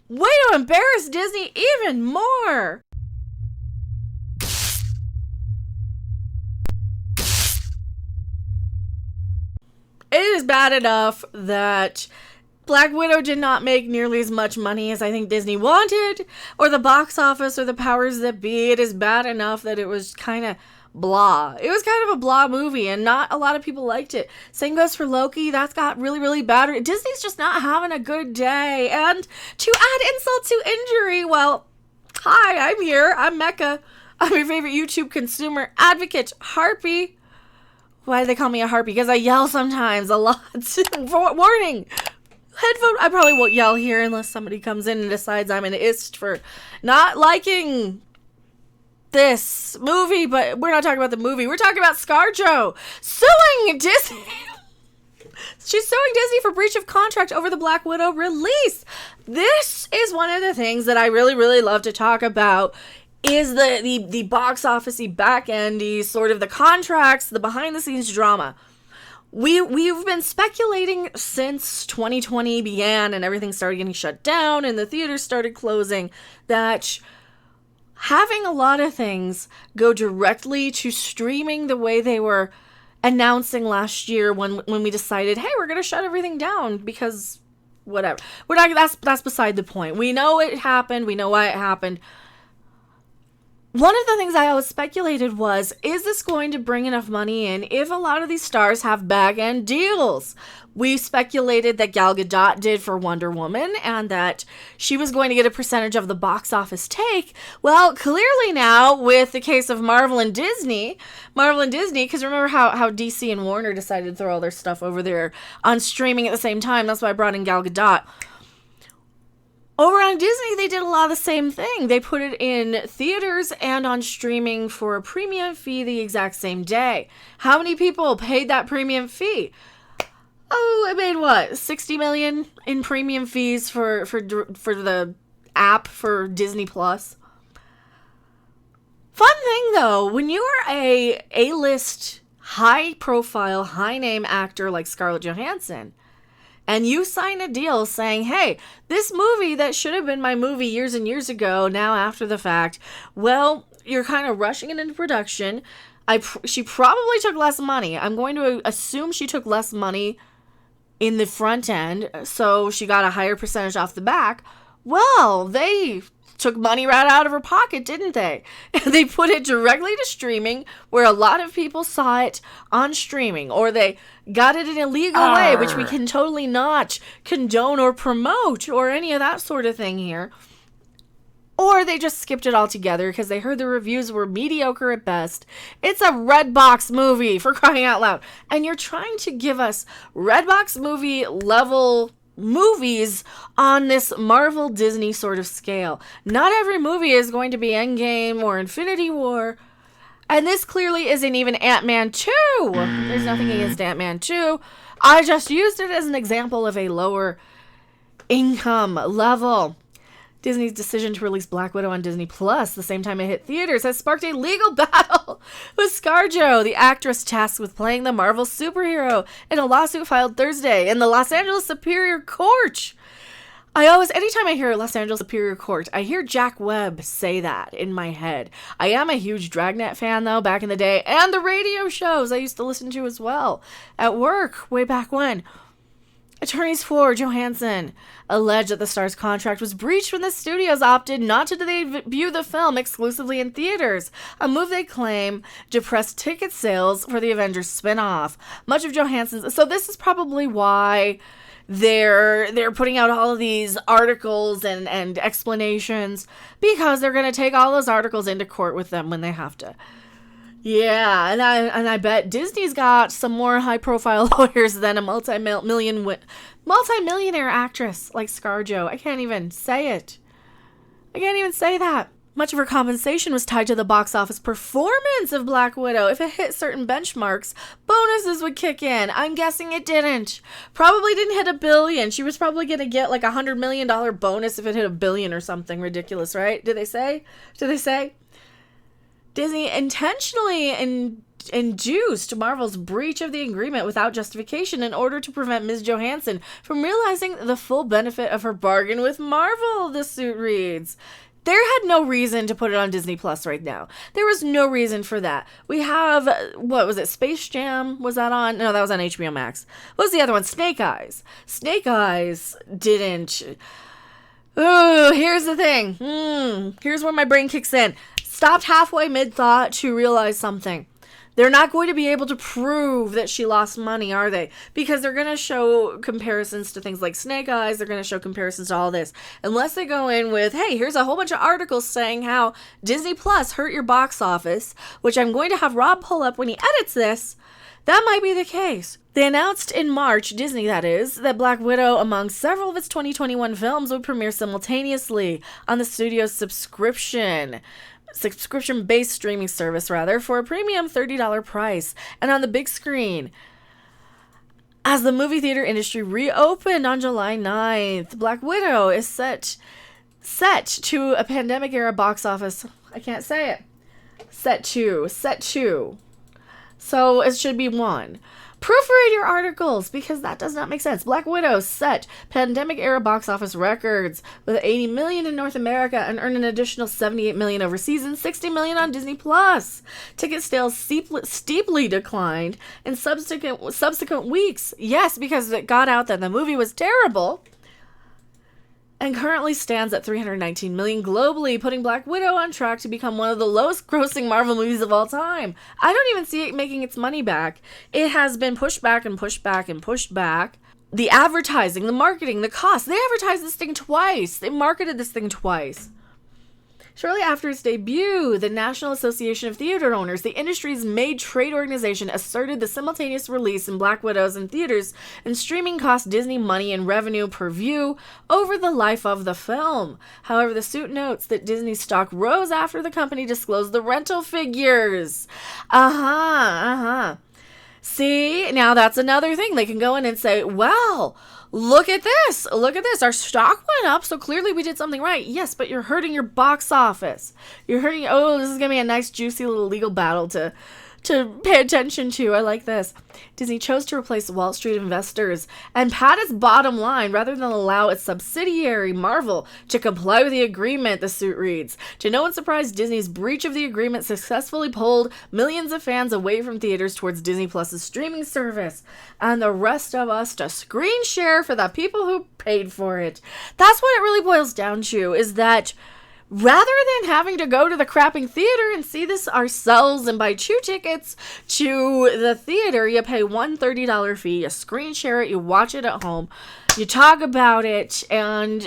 Way to embarrass Disney even more! It is bad enough that Black Widow did not make nearly as much money as I think Disney wanted, or the box office, or the powers that be. It is bad enough that it was kind of blah. It was kind of a blah movie, and not a lot of people liked it. Same goes for Loki. That's got really, really bad. Disney's just not having a good day. And to add insult to injury, well, hi, I'm here. I'm Mecha. I'm your favorite YouTube consumer advocate, Harpy. Why do they call me a harpy? Because I yell sometimes a lot. Warning! Headphone. I probably won't yell here unless somebody comes in and decides I'm an ist for not liking this movie. But we're not talking about the movie. We're talking about ScarJo suing Disney. She's suing Disney for breach of contract over the Black Widow release. This is one of the things that I really, really love to talk about. Is the box office-y, back-endy, sort of the contracts, the behind-the-scenes drama. We've been speculating since 2020 began and everything started getting shut down and the theaters started closing that having a lot of things go directly to streaming the way they were announcing last year when we decided, hey, we're going to shut everything down because whatever. We're not, that's beside the point. We know it happened. We know why it happened. One of the things I always speculated was, is this going to bring enough money in if a lot of these stars have back-end deals? We speculated that Gal Gadot did for Wonder Woman and that she was going to get a percentage of the box office take. Well, clearly now, with the case of Marvel and Disney, because remember how DC and Warner decided to throw all their stuff over there on streaming at the same time? That's why I brought in Gal Gadot. Over on Disney, they did a lot of the same thing. They put it in theaters and on streaming for a premium fee the exact same day. How many people paid that premium fee? Oh, it made what? $60 million in premium fees for the app for Disney Plus. Fun thing though, when you are a A-list, high-profile, high-name actor like Scarlett Johansson, and you sign a deal saying, hey, this movie that should have been my movie years and years ago, now after the fact, well, you're kind of rushing it into production. She probably took less money. I'm going to assume she took less money in the front end, so she got a higher percentage off the back. Well, they took money right out of her pocket, didn't they? And they put it directly to streaming, where a lot of people saw it on streaming, or they got it in a legal way, which we can totally not condone or promote or any of that sort of thing here. Or they just skipped it altogether because they heard the reviews were mediocre at best. It's a Redbox movie, for crying out loud. And you're trying to give us Redbox movie level movies on this Marvel Disney sort of scale. Not every movie is going to be Endgame or Infinity War. And this clearly isn't even Ant-Man 2. There's nothing against Ant-Man 2. I just used it as an example of a lower income level. Disney's decision to release Black Widow on Disney Plus the same time it hit theaters has sparked a legal battle with ScarJo, the actress tasked with playing the Marvel superhero, in a lawsuit filed Thursday in the Los Angeles Superior Court. Anytime I hear Los Angeles Superior Court, I hear Jack Webb say that in my head. I am a huge Dragnet fan, though, back in the day, and the radio shows I used to listen to as well at work way back when. Attorneys for Johansson allege that the star's contract was breached when the studios opted not to debut the film exclusively in theaters, a move they claim depressed ticket sales for the Avengers spin-off. Much of Johansson's... So this is probably why they're putting out all of these articles and explanations, because they're going to take all those articles into court with them when they have to. Yeah, and I bet Disney's got some more high-profile lawyers than a multi-millionaire actress like ScarJo. I can't even say it. I can't even say that. Much of her compensation was tied to the box office performance of Black Widow. If it hit certain benchmarks, bonuses would kick in. I'm guessing it didn't. Probably didn't hit $1 billion. She was probably going to get like $100 million bonus if it hit $1 billion or something ridiculous, right? Did they say? Disney intentionally induced Marvel's breach of the agreement without justification in order to prevent Ms. Johansson from realizing the full benefit of her bargain with Marvel, the suit reads. There had no reason to put it on Disney Plus right now. There was no reason for that. We have, what was it, Space Jam? Was that on? No, that was on HBO Max. What was the other one? Snake Eyes. Snake Eyes didn't. Ooh, here's the thing. Here's where my brain kicks in. Stopped halfway mid-thought to realize something. They're not going to be able to prove that she lost money, are they? Because they're going to show comparisons to things like Snake Eyes. They're going to show comparisons to all this. Unless they go in with, hey, here's a whole bunch of articles saying how Disney Plus hurt your box office, which I'm going to have Rob pull up when he edits this. That might be the case. They announced in March, Disney that is, that Black Widow, among several of its 2021 films, would premiere simultaneously on the studio's subscription-based streaming service, for a premium $30 price and on the big screen. As the movie theater industry reopened on July 9th, Black Widow is set to a pandemic-era box office. I can't say it. Set to. So it should be one. Proofread your articles, because that does not make sense. Black Widow set pandemic-era box office records with $80 million in North America and earned an additional $78 million overseas and $60 million on Disney+. Ticket sales steeply declined in subsequent weeks. Yes, because it got out that the movie was terrible, and currently stands at $319 million globally, putting Black Widow on track to become one of the lowest grossing Marvel movies of all time. I don't even see it making its money back. It has been pushed back and pushed back and pushed back. The advertising, the marketing, the cost. They advertised this thing twice. They marketed this thing twice. Shortly after its debut, the National Association of Theater Owners, the industry's main trade organization, asserted the simultaneous release in Black Widows in theaters and streaming cost Disney money in revenue per view over the life of the film. However, the suit notes that Disney's stock rose after the company disclosed the rental figures. See, now that's another thing. They can go in and say, well, look at this. Our stock went up, so clearly we did something right. Yes, but you're hurting your box office. You're hurting, this is going to be a nice, juicy little legal battle to pay attention to. I like this. Disney chose to replace Wall Street investors and pad its bottom line rather than allow its subsidiary, Marvel, to comply with the agreement, the suit reads. To no one's surprise, Disney's breach of the agreement successfully pulled millions of fans away from theaters towards Disney Plus's streaming service, and the rest of us to screen share for the people who paid for it. That's what it really boils down to, is that rather than having to go to the crapping theater and see this ourselves and buy 2 tickets to the theater, you pay one $30 fee, you screen share it, you watch it at home, you talk about it, and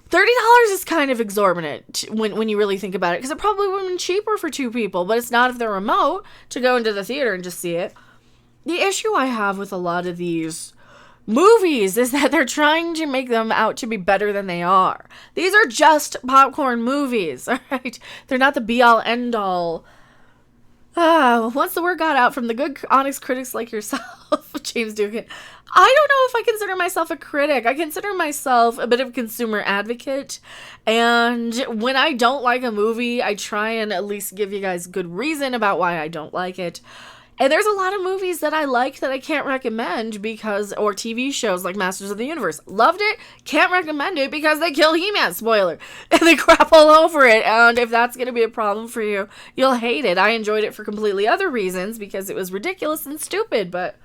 $30 is kind of exorbitant when you really think about it, because it probably would have been cheaper for 2 people, but it's not if they're remote to go into the theater and just see it. The issue I have with a lot of these movies is that they're trying to make them out to be better than they are. These are just popcorn movies, all right? They're not the be-all, end-all. Once the word got out from the good, honest critics like yourself, James Dugan, I don't know if I consider myself a critic. I consider myself a bit of a consumer advocate, and when I don't like a movie, I try and at least give you guys good reason about why I don't like it. And there's a lot of movies that I like that I can't recommend or TV shows like Masters of the Universe. Loved it, can't recommend it because they kill He-Man, spoiler, and they crap all over it. And if that's going to be a problem for you, you'll hate it. I enjoyed it for completely other reasons because it was ridiculous and stupid, but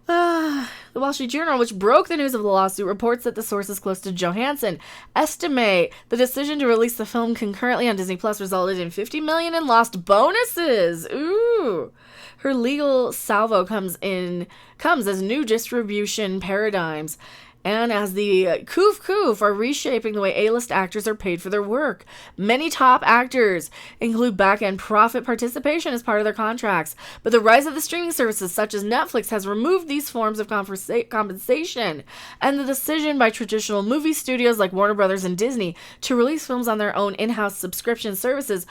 the Wall Street Journal, which broke the news of the lawsuit, reports that the sources close to Johansson estimate the decision to release the film concurrently on Disney Plus resulted in $50 million in lost bonuses. Ooh. Her legal salvo comes as new distribution paradigms and as the Koof are reshaping the way A-list actors are paid for their work. Many top actors include back-end profit participation as part of their contracts, but the rise of the streaming services such as Netflix has removed these forms of compensation, and the decision by traditional movie studios like Warner Brothers and Disney to release films on their own in-house subscription services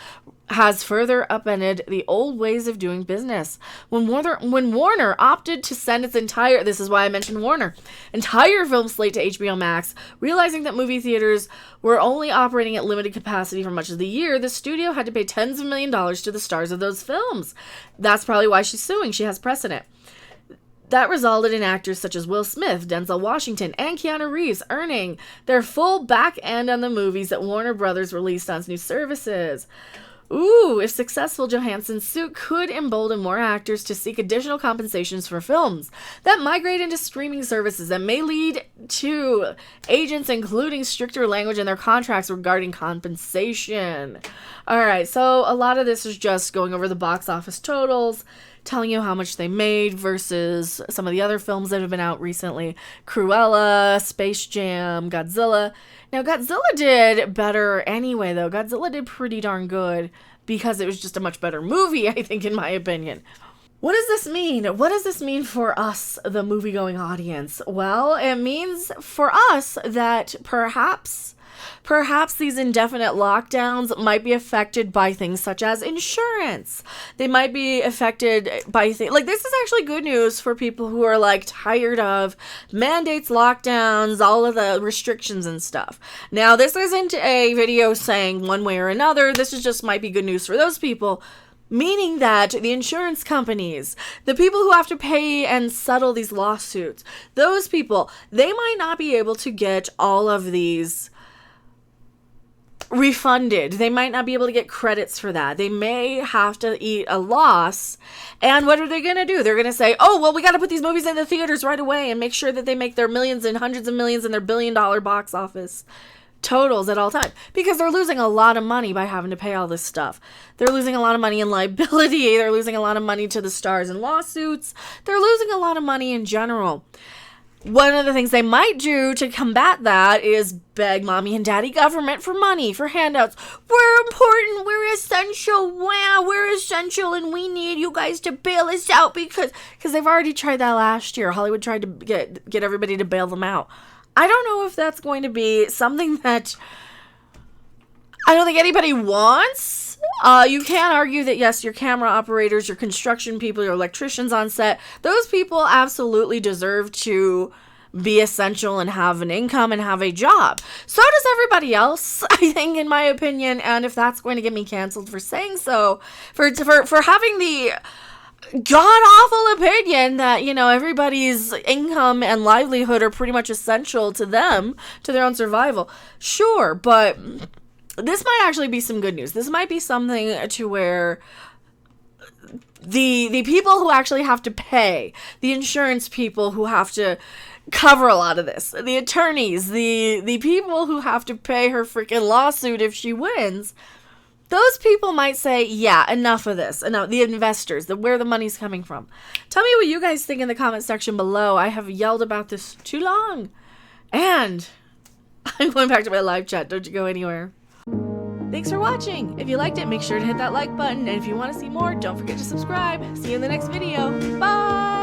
has further upended the old ways of doing business. When Warner opted to send its entire film film slate to HBO Max. Realizing that movie theaters were only operating at limited capacity for much of the year, the studio had to pay tens of $millions to the stars of those films. That's probably why she's suing. She has precedent. That resulted in actors such as Will Smith, Denzel Washington, and Keanu Reeves earning their full back end on the movies that Warner Brothers released on new services. Ooh, if successful, Johansson's suit could embolden more actors to seek additional compensations for films that migrate into streaming services and may lead to agents including stricter language in their contracts regarding compensation. All right, so a lot of this is just going over the box office totals, telling you how much they made versus some of the other films that have been out recently. Cruella, Space Jam, Godzilla. Now, Godzilla did better anyway, though. Godzilla did pretty darn good because it was just a much better movie, I think, in my opinion. What does this mean? What does this mean for us, the movie-going audience? Well, it means for us that perhaps these indefinite lockdowns might be affected by things such as insurance. They might be affected by things like, this is actually good news for people who are like tired of mandates, lockdowns, all of the restrictions and stuff. Now, this isn't a video saying one way or another. This is just might be good news for those people. Meaning that the insurance companies, the people who have to pay and settle these lawsuits, those people, they might not be able to get all of these refunded. They might not be able to get credits for that. They may have to eat a loss. And what are they going to do? They're going to say, oh, well, we got to put these movies in the theaters right away and make sure that they make their millions and hundreds of millions and their billion-dollar box office totals at all time, because they're losing a lot of money by having to pay all this stuff. They're losing a lot of money in liability. They're losing a lot of money to the stars in lawsuits. They're losing a lot of money in general. One of the things they might do to combat that is beg mommy and daddy government for money, for handouts. We're important, we're essential, wow, we're essential, and we need you guys to bail us out because they've already tried that last year. Hollywood tried to get everybody to bail them out. I don't know if that's going to be something that I don't think anybody wants. You can argue that, yes, your camera operators, your construction people, your electricians on set, those people absolutely deserve to be essential and have an income and have a job. So does everybody else, I think, in my opinion. And if that's going to get me canceled for saying so, for having the god-awful opinion that, you know, everybody's income and livelihood are pretty much essential to them, to their own survival. Sure, but this might actually be some good news. This might be something to where the people who actually have to pay, the insurance people who have to cover a lot of this, the attorneys, the people who have to pay her freaking lawsuit if she wins, those people might say, yeah, enough of this. Enough. The investors, where the money's coming from. Tell me what you guys think in the comment section below. I have yelled about this too long. And I'm going back to my live chat. Don't you go anywhere. Thanks for watching. If you liked it, make sure to hit that like button. And if you want to see more, don't forget to subscribe. See you in the next video. Bye!